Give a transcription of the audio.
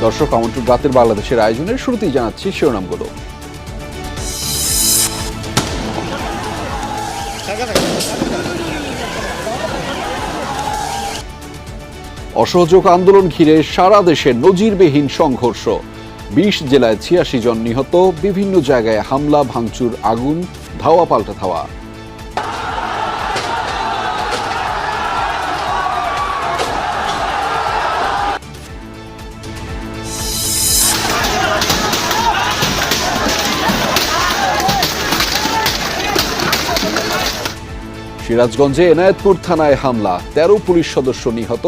দর্শক, আমন্ত্রণ রাতের বাংলাদেশের আয়োজনের শুরুতেই জানাচ্ছি শিরোনামগুলো। অসহযোগ আন্দোলন ঘিরে সারা দেশে নজিরবিহীন সংঘর্ষ, ২০ জেলায় ৮৬ জন নিহত, বিভিন্ন জায়গায় হামলা ভাঙচুর, আগুন, ধাওয়া পাল্টা ধাওয়া। সিরাজগঞ্জে এনায়েতপুর থানায় হামলা, ১৩ পুলিশ সদস্য নিহত,